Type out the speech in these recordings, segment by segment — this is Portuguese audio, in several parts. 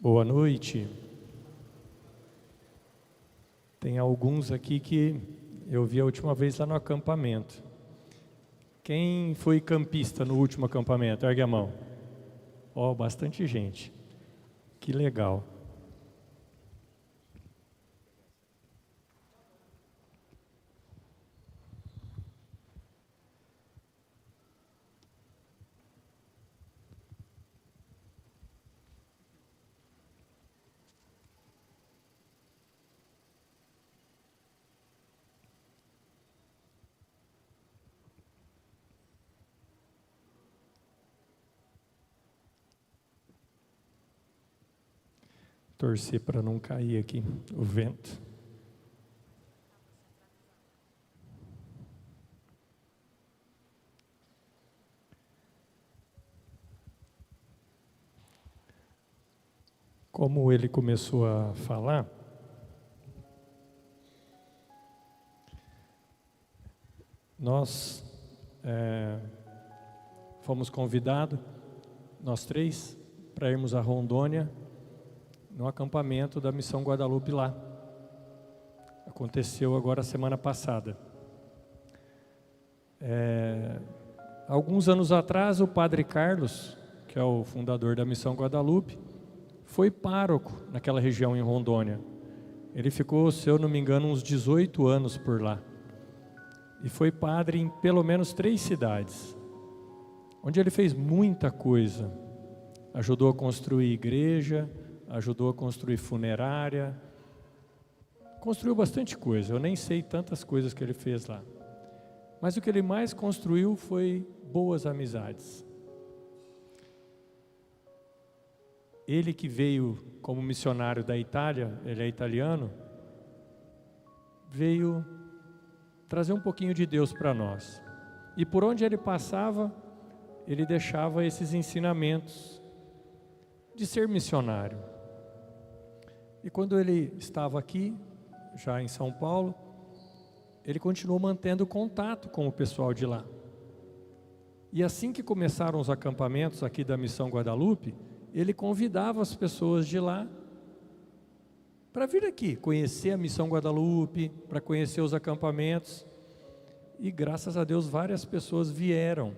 Boa noite. Tem alguns aqui que eu vi a última vez lá no acampamento. Quem foi campista no último acampamento? Ergue a mão. Ó, bastante gente. Que legal. Torcer para não cair aqui o vento. Como ele começou a falar, nós fomos convidados, nós três, para irmos a Rondônia, no acampamento da Missão Guadalupe lá. Aconteceu agora semana passada. Alguns anos atrás, o Padre Carlos, que é o fundador da Missão Guadalupe, foi pároco naquela região em Rondônia. Ele ficou, se eu não me engano, uns 18 anos por lá. E foi padre em pelo menos 3 cidades, onde ele fez muita coisa. Ajudou a construir igreja, ajudou a construir funerária, construiu bastante coisa. Eu nem sei tantas coisas que ele fez lá. Mas o que ele mais construiu foi boas amizades. Ele que veio como missionário da Itália, ele é italiano, veio trazer um pouquinho de Deus para nós. E por onde ele passava, ele deixava esses ensinamentos de ser missionário. E quando ele estava aqui, já em São Paulo, ele continuou mantendo contato com o pessoal de lá. E assim que começaram os acampamentos aqui da Missão Guadalupe, ele convidava as pessoas de lá para vir aqui, conhecer a Missão Guadalupe, para conhecer os acampamentos. E graças a Deus várias pessoas vieram.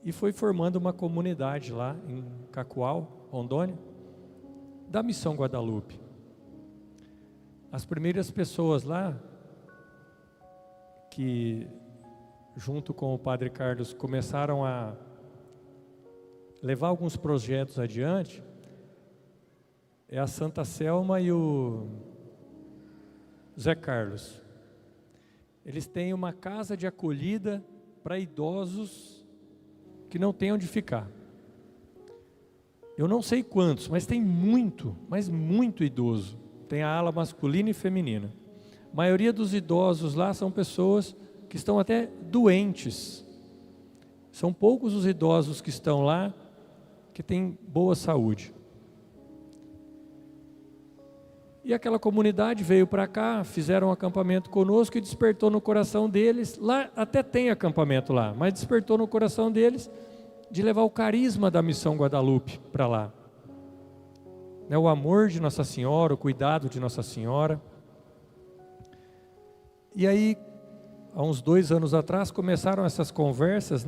E foi formando uma comunidade lá em Cacoal, Rondônia, da Missão Guadalupe. As primeiras pessoas lá, que junto com o Padre Carlos começaram a levar alguns projetos adiante, é a Santa Selma e o Zé Carlos. Eles têm uma casa de acolhida para idosos que não têm onde ficar. Eu não sei quantos, mas tem muito, mas muito idoso. Tem a ala masculina e feminina. A maioria dos idosos lá são pessoas que estão até doentes. São poucos os idosos que estão lá que têm boa saúde. E aquela comunidade veio para cá, fizeram um acampamento conosco e despertou no coração deles, lá até tem acampamento lá, mas despertou no coração deles de levar o carisma da Missão Guadalupe para lá. O amor de Nossa Senhora, o cuidado de Nossa Senhora. E aí, há uns 2 anos atrás, começaram essas conversas,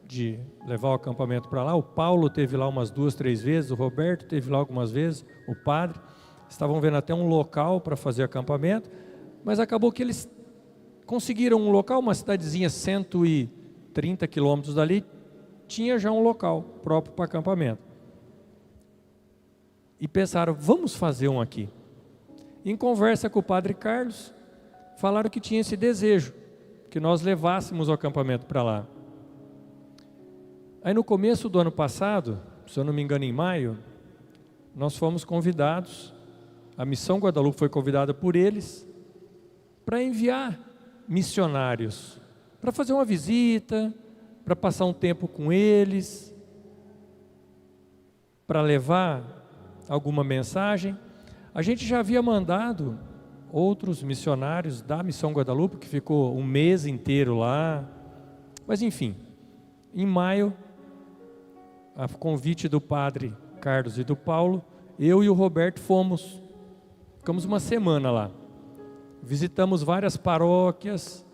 de levar o acampamento para lá. O Paulo teve lá umas 2, 3 vezes, o Roberto teve lá algumas vezes, o padre. Estavam vendo até um local para fazer acampamento, mas acabou que eles conseguiram um local, uma cidadezinha 130 quilômetros dali, tinha já um local próprio para acampamento. E pensaram, vamos fazer um aqui. Em conversa com o Padre Carlos, falaram que tinha esse desejo, que nós levássemos o acampamento para lá. Aí no começo do ano passado, se eu não me engano em maio, nós fomos convidados, a Missão Guadalupe foi convidada por eles, para enviar missionários, para fazer uma visita, para passar um tempo com eles, para levar alguma mensagem. A gente já havia mandado outros missionários da Missão Guadalupe, que ficou um mês inteiro lá, mas enfim, em maio a convite do padre Carlos e do Paulo, eu e o Roberto ficamos uma semana lá. Visitamos várias paróquias,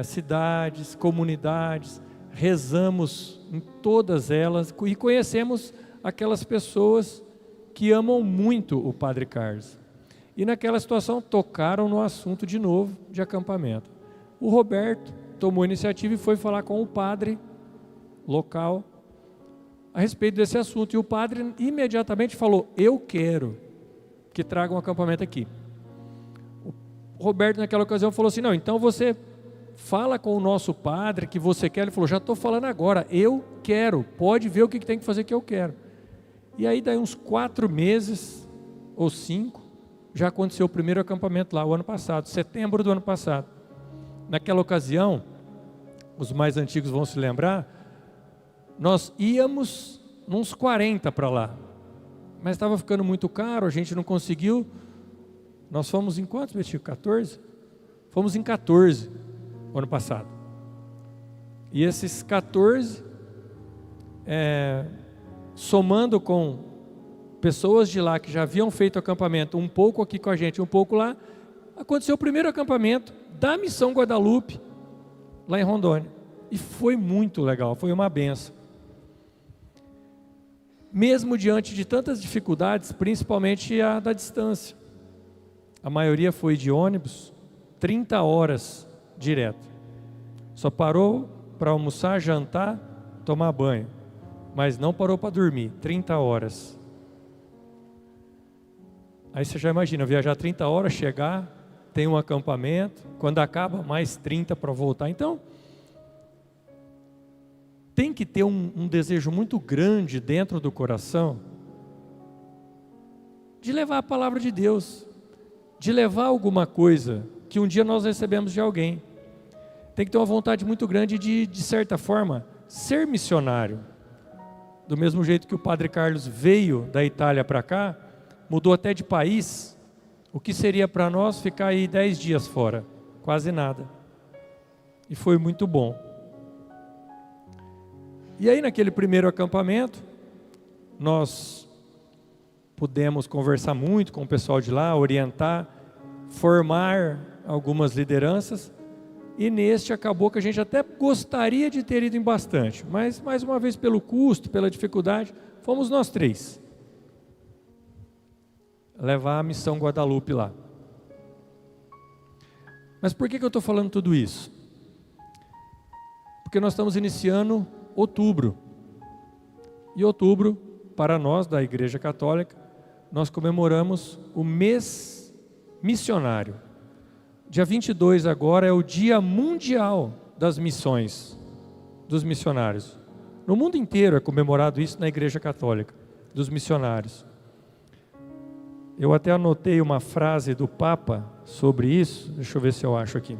cidades, comunidades, rezamos em todas elas e conhecemos aquelas pessoas que amam muito o padre Carlos. E naquela situação tocaram no assunto de novo de acampamento. O Roberto tomou a iniciativa e foi falar com o padre local a respeito desse assunto. E o padre imediatamente falou: eu quero que traga um acampamento aqui. O Roberto naquela ocasião falou assim: não, então você fala com o nosso padre que você quer. Ele falou: já estou falando agora, eu quero, pode ver o que tem que fazer que eu quero. E aí daí uns 4 meses ou 5, já aconteceu o primeiro acampamento lá, o ano passado, setembro do ano passado. Naquela ocasião, os mais antigos vão se lembrar, nós íamos uns 40 para lá, mas estava ficando muito caro, a gente não conseguiu. Nós fomos em quantos, Betinho? 14? Fomos em 14 ano passado. E esses 14, somando com pessoas de lá que já haviam feito acampamento, um pouco aqui com a gente, um pouco lá, aconteceu o primeiro acampamento da Missão Guadalupe, lá em Rondônia. E foi muito legal, foi uma benção. Mesmo diante de tantas dificuldades, principalmente a da distância. A maioria foi de ônibus, 30 horas direto. Só parou para almoçar, jantar, tomar banho. Mas não parou para dormir, 30 horas. Aí você já imagina, viajar 30 horas, chegar, tem um acampamento, quando acaba, mais 30 para voltar. Então, tem que ter um desejo muito grande dentro do coração de levar a palavra de Deus, de levar alguma coisa que um dia nós recebemos de alguém. Tem que ter uma vontade muito grande de certa forma, ser missionário. Do mesmo jeito que o padre Carlos veio da Itália para cá, mudou até de país, o que seria para nós ficar aí 10 dias fora? Quase nada. E foi muito bom. E aí naquele primeiro acampamento, nós pudemos conversar muito com o pessoal de lá, orientar, formar algumas lideranças, e neste acabou que a gente até gostaria de ter ido em bastante, mas mais uma vez pelo custo, pela dificuldade, fomos nós 3. Levar a Missão Guadalupe lá. Mas por que eu estou falando tudo isso? Porque nós estamos iniciando outubro. E outubro, para nós da Igreja Católica, nós comemoramos o mês missionário. Dia 22 agora é o Dia Mundial das Missões, dos missionários. No mundo inteiro é comemorado isso na Igreja Católica, dos missionários. Eu até anotei uma frase do Papa sobre isso, deixa eu ver se eu acho aqui.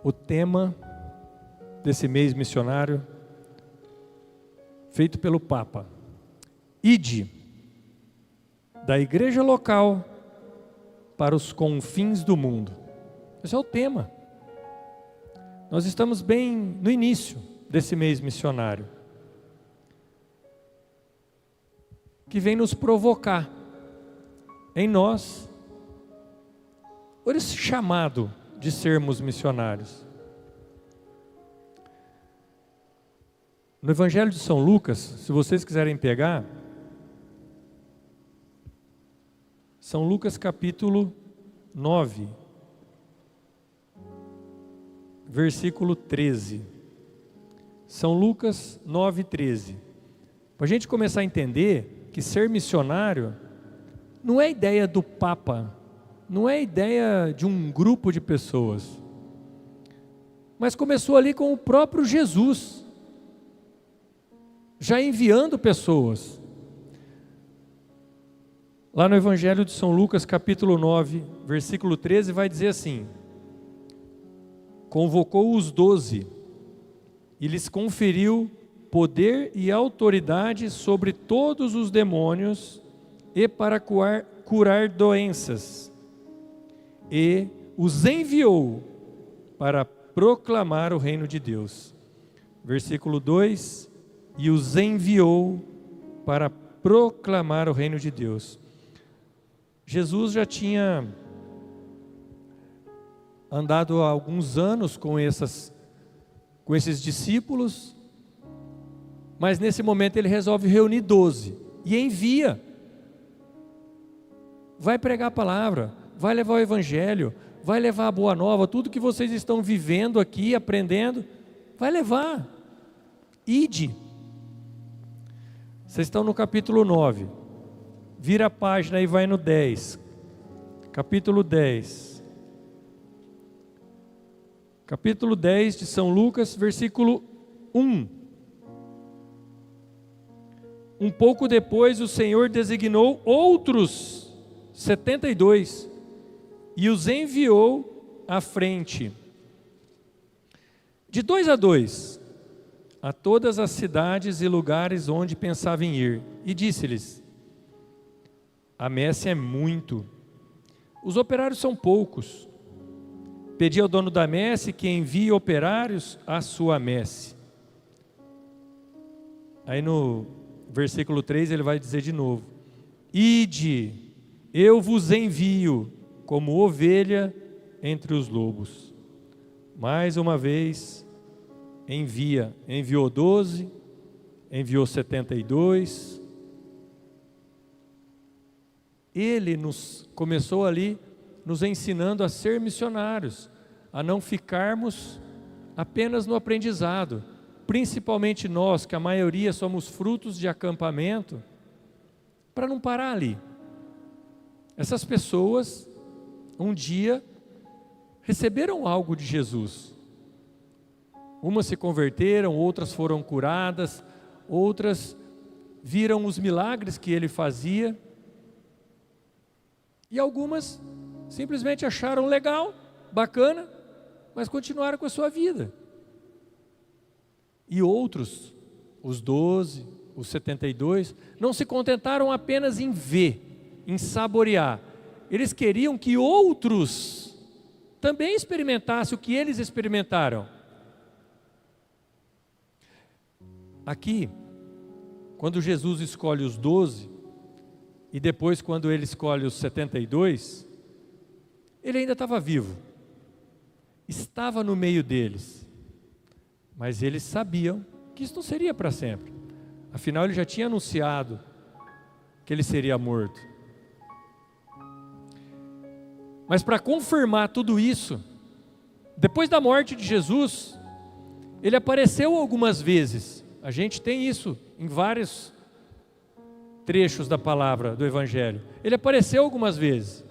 O tema desse mês missionário, feito pelo Papa: Ide, da igreja local para os confins do mundo. Esse é o tema. Nós estamos bem no início desse mês missionário, que vem nos provocar em nós por esse chamado de sermos missionários. No Evangelho de São Lucas, se vocês quiserem pegar, São Lucas capítulo 9, versículo 13. São Lucas 9, 13. Para a gente começar a entender que ser missionário não é ideia do Papa, não é ideia de um grupo de pessoas, mas começou ali com o próprio Jesus, já enviando pessoas. Lá no Evangelho de São Lucas, capítulo 9, versículo 13, vai dizer assim: convocou os 12 e lhes conferiu poder e autoridade sobre todos os demônios e para curar doenças, e os enviou para proclamar o reino de Deus. Versículo 2: e os enviou para proclamar o reino de Deus. Jesus já tinha andado há alguns anos com esses discípulos, mas nesse momento ele resolve reunir 12 e envia. Vai pregar a palavra, vai levar o evangelho, vai levar a boa nova, tudo que vocês estão vivendo aqui, aprendendo, vai levar. Ide. Vocês estão no capítulo 9, vira a página e vai no 10, capítulo 10. Capítulo 10 de São Lucas, versículo 1. Um pouco depois o Senhor designou outros 72 e os enviou à frente, de 2 a 2, a todas as cidades e lugares onde pensavam em ir, e disse-lhes: a messe é muito, os operários são poucos. Pedi ao dono da messe que envie operários à sua messe. Aí no versículo 3 ele vai dizer de novo: ide, eu vos envio como ovelha entre os lobos. Mais uma vez enviou 12, enviou 72. Ele começou ali nos ensinando a ser missionários, a não ficarmos apenas no aprendizado, principalmente nós, que a maioria somos frutos de acampamento, para não parar ali. Essas pessoas, um dia, receberam algo de Jesus. Umas se converteram, outras foram curadas, outras viram os milagres que ele fazia, e algumas simplesmente acharam legal, bacana, mas continuaram com a sua vida. E outros, os 12, os 72, não se contentaram apenas em ver, em saborear. Eles queriam que outros também experimentassem o que eles experimentaram. Aqui, quando Jesus escolhe os 12, e depois quando ele escolhe os 72, ele ainda estava vivo, estava no meio deles, mas eles sabiam que isso não seria para sempre. Afinal, ele já tinha anunciado que ele seria morto. Mas para confirmar tudo isso, depois da morte de Jesus, ele apareceu algumas vezes. A gente tem isso em vários trechos da palavra do Evangelho. Ele apareceu algumas vezes.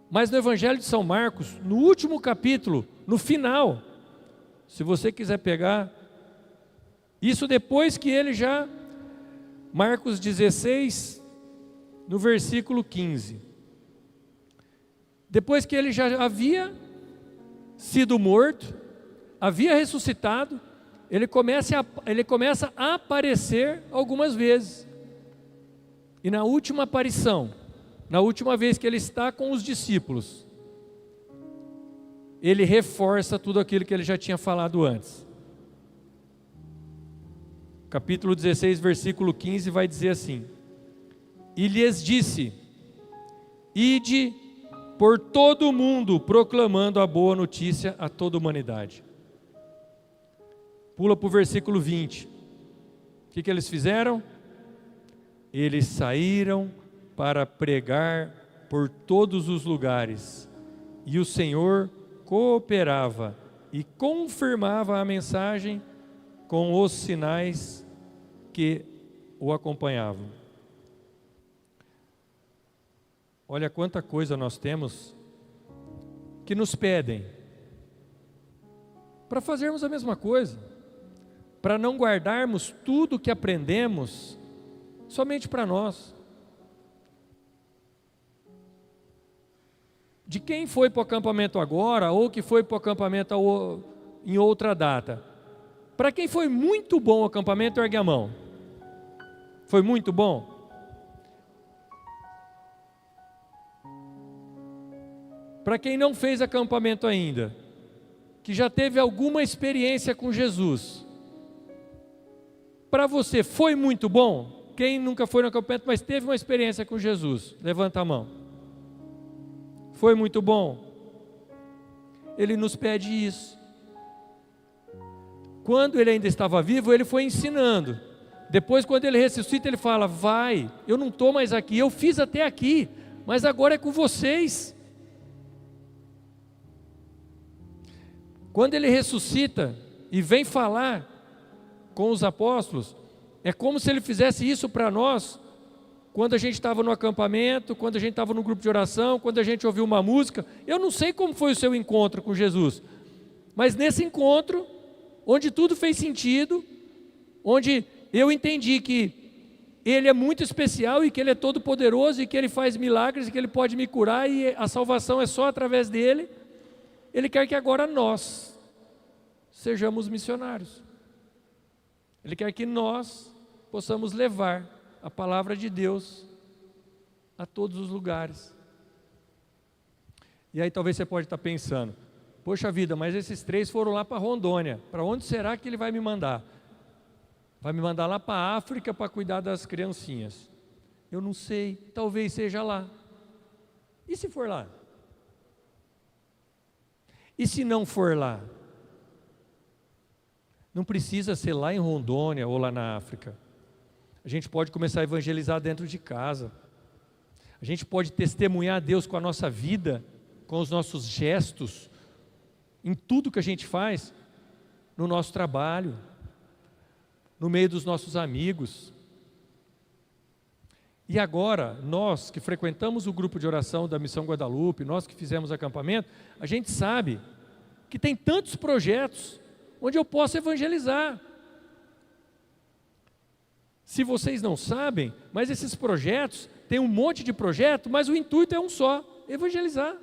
Mas no Evangelho de São Marcos, no último capítulo, no final, se você quiser pegar, isso depois que ele já, Marcos 16, no versículo 15. Depois que ele já havia sido morto, havia ressuscitado, ele começa a aparecer algumas vezes. E na última aparição, na última vez que ele está com os discípulos, ele reforça tudo aquilo que ele já tinha falado antes. Capítulo 16, versículo 15 vai dizer assim: e lhes disse: ide por todo o mundo proclamando a boa notícia a toda a humanidade. Pula para o versículo 20. O que eles fizeram? Eles saíram para pregar por todos os lugares, e o Senhor cooperava e confirmava a mensagem com os sinais que o acompanhavam. Olha quanta coisa nós temos que nos pedem para fazermos a mesma coisa, para não guardarmos tudo que aprendemos somente para nós. de quem foi para o acampamento agora ou que foi para o acampamento em outra data. Para quem foi muito bom o acampamento, ergue a mão. Foi muito bom? Para quem não fez acampamento ainda, que já teve alguma experiência com Jesus, para você foi muito bom? Quem nunca foi no acampamento, mas teve uma experiência com Jesus, levanta a mão. Foi muito bom? Ele nos pede isso. Quando ele ainda estava vivo, ele foi ensinando. Depois, quando ele ressuscita, ele fala: vai, eu não estou mais aqui, eu fiz até aqui, mas agora é com vocês. Quando ele ressuscita e vem falar com os apóstolos, é como se ele fizesse isso para nós, quando a gente estava no acampamento, quando a gente estava no grupo de oração, quando a gente ouviu uma música. Eu não sei como foi o seu encontro com Jesus, mas nesse encontro, onde tudo fez sentido, onde eu entendi que Ele é muito especial e que Ele é todo poderoso e que Ele faz milagres e que Ele pode me curar e a salvação é só através dEle. Ele quer que agora nós sejamos missionários. Ele quer que nós possamos levar a palavra de Deus a todos os lugares. E aí talvez você pode estar pensando: poxa vida, mas esses 3 foram lá para Rondônia, para onde será que ele vai me mandar? Vai me mandar lá para a África para cuidar das criancinhas. Eu não sei, talvez seja lá. E se for lá? E se não for lá? Não precisa ser lá em Rondônia ou lá na África. A gente pode começar a evangelizar dentro de casa. A gente pode testemunhar a Deus com a nossa vida, com os nossos gestos, em tudo que a gente faz, no nosso trabalho, no meio dos nossos amigos. E agora, nós que frequentamos o grupo de oração da Missão Guadalupe, nós que fizemos acampamento, a gente sabe que tem tantos projetos onde eu posso evangelizar. Se vocês não sabem, mas esses projetos, tem um monte de projeto, mas o intuito é um só: evangelizar.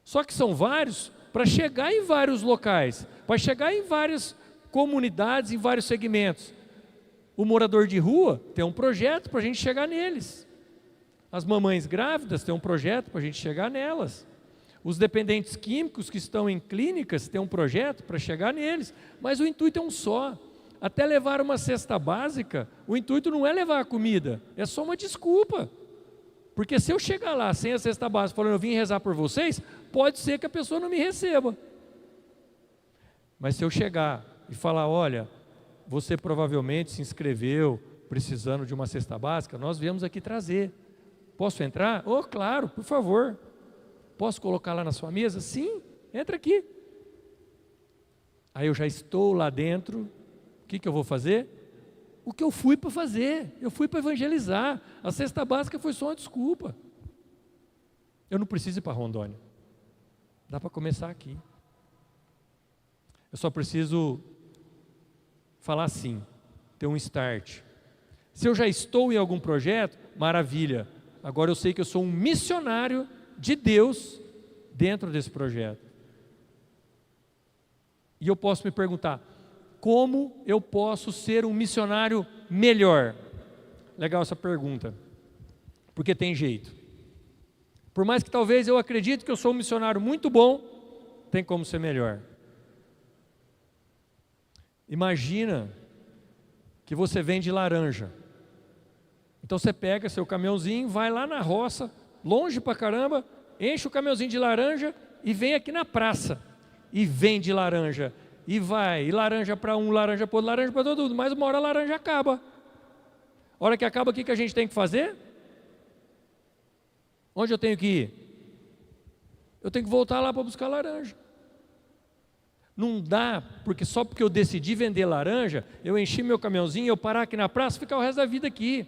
Só que são vários, para chegar em vários locais, para chegar em várias comunidades, em vários segmentos. O morador de rua tem um projeto para a gente chegar neles. As mamães grávidas têm um projeto para a gente chegar nelas. Os dependentes químicos que estão em clínicas têm um projeto para chegar neles. Mas o intuito é um só. Até levar uma cesta básica, o intuito não é levar a comida, é só uma desculpa. Porque se eu chegar lá sem a cesta básica, falando eu vim rezar por vocês, pode ser que a pessoa não me receba. Mas se eu chegar e falar: olha, você provavelmente se inscreveu precisando de uma cesta básica, nós viemos aqui trazer. Posso entrar? Oh, claro, por favor. Posso colocar lá na sua mesa? Sim, entra aqui. Aí eu já estou lá dentro. O que eu vou fazer? O que eu fui para fazer. Eu fui para evangelizar. A cesta básica foi só uma desculpa. Eu não preciso ir para Rondônia. Dá para começar aqui. Eu só preciso falar assim, ter um start. Se eu já estou em algum projeto, maravilha. Agora eu sei que eu sou um missionário de Deus dentro desse projeto. E eu posso me perguntar: como eu posso ser um missionário melhor? Legal essa pergunta, porque tem jeito. Por mais que talvez eu acredite que eu sou um missionário muito bom, tem como ser melhor. Imagina que você vende laranja. Então você pega seu caminhãozinho, vai lá na roça, longe pra caramba, enche o caminhãozinho de laranja e vem aqui na praça e vende laranja. E vai, e laranja para um, laranja para outro, laranja para todo mundo, mas uma hora a laranja acaba. A hora que acaba, o que a gente tem que fazer? Onde eu tenho que ir? Eu tenho que voltar lá para buscar laranja. Não dá, porque só porque eu decidi vender laranja, eu enchi meu caminhãozinho, eu parar aqui na praça e ficar o resto da vida aqui.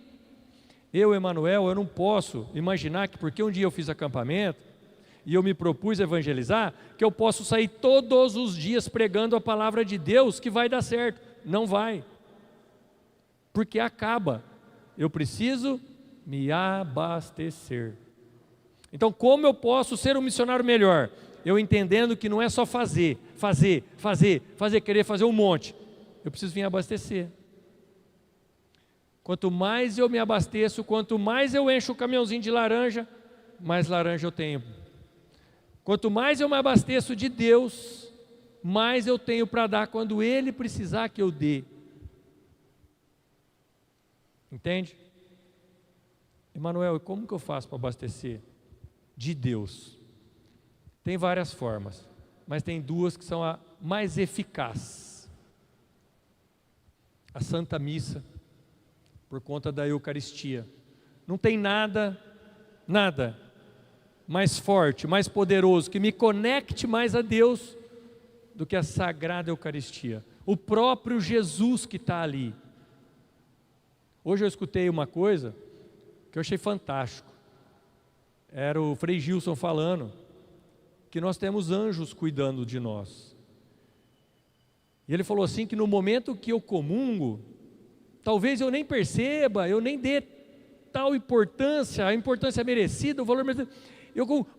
Eu, Emanuel, eu não posso imaginar que porque um dia eu fiz acampamento, e eu me propus evangelizar, que eu posso sair todos os dias pregando a palavra de Deus, que vai dar certo. Não vai. Porque acaba. Eu preciso me abastecer. Então, como eu posso ser um missionário melhor? Eu entendendo que não é só fazer, querer fazer um monte. Eu preciso vir abastecer. Quanto mais eu me abasteço, quanto mais eu encho o caminhãozinho de laranja, mais laranja eu tenho. Quanto mais eu me abasteço de Deus, mais eu tenho para dar quando Ele precisar que eu dê. Entende? Emanuel, e como que eu faço para abastecer? De Deus. Tem várias formas, mas tem duas que são a mais eficaz. A Santa Missa, por conta da Eucaristia. Não tem nada mais forte, mais poderoso, que me conecte mais a Deus do que a Sagrada Eucaristia. O próprio Jesus que está ali. Hoje eu escutei uma coisa que eu achei fantástico. Era o Frei Gilson falando que nós temos anjos cuidando de nós. E ele falou assim que no momento que eu comungo, talvez eu nem perceba, eu nem dê tal importância, a importância merecida, o valor merecido.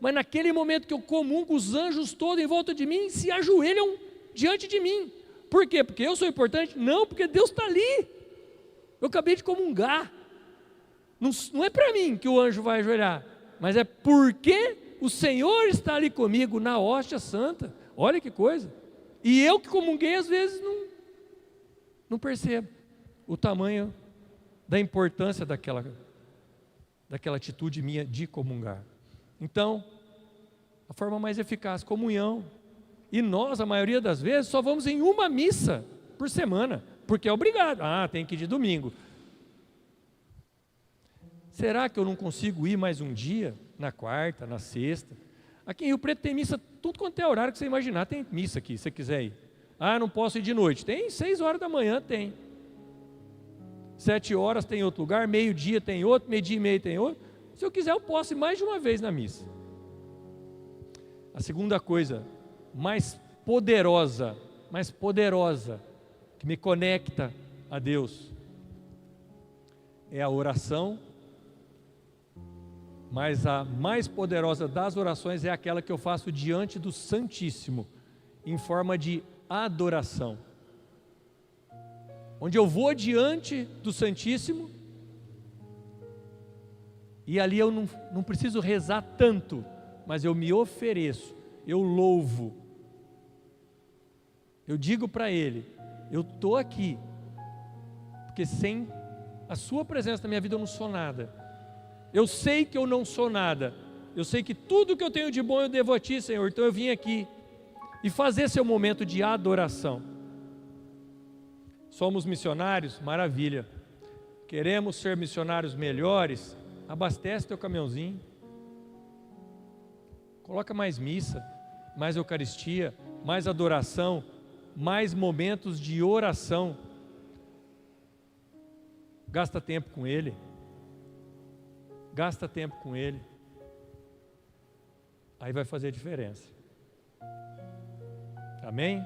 Mas naquele momento que eu comungo, os anjos todos em volta de mim se ajoelham diante de mim. Por quê? Porque eu sou importante? Não, porque Deus está ali. Eu acabei de comungar. Não é para mim que o anjo vai ajoelhar, mas é porque o Senhor está ali comigo na hóstia santa. Olha que coisa. E eu que comunguei às vezes não percebo o tamanho da importância daquela atitude minha de comungar. Então, a forma mais eficaz, comunhão. E nós, a maioria das vezes, só vamos em uma missa por semana, porque é obrigado. Tem que ir de domingo. Será que eu não consigo ir mais um dia? Na quarta, na sexta? Aqui em Rio Preto tem missa, tudo quanto é horário que você imaginar, tem missa aqui, se você quiser ir. Não posso ir de noite. Tem 6 horas da manhã, tem. 7 horas tem outro lugar, meio-dia tem outro, meio-dia e meio tem outro. Se eu quiser, eu posso ir mais de uma vez na missa. A segunda coisa, mais poderosa, que me conecta a Deus, é a oração. Mas a mais poderosa das orações é aquela que eu faço diante do Santíssimo, em forma de adoração. Onde eu vou diante do Santíssimo, e ali eu não preciso rezar tanto, mas eu me ofereço, eu louvo, eu digo para Ele, eu estou aqui, porque sem a Sua presença na minha vida eu não sou nada. Eu sei que eu não sou nada, eu sei que tudo que eu tenho de bom eu devo a Ti, Senhor, então eu vim aqui e fazer seu momento de adoração. Somos missionários? Maravilha. Queremos ser missionários melhores? Abastece teu caminhãozinho, coloca mais missa, mais Eucaristia, mais adoração, mais momentos de oração. Gasta tempo com Ele. Gasta tempo com Ele. Aí vai fazer diferença. Amém?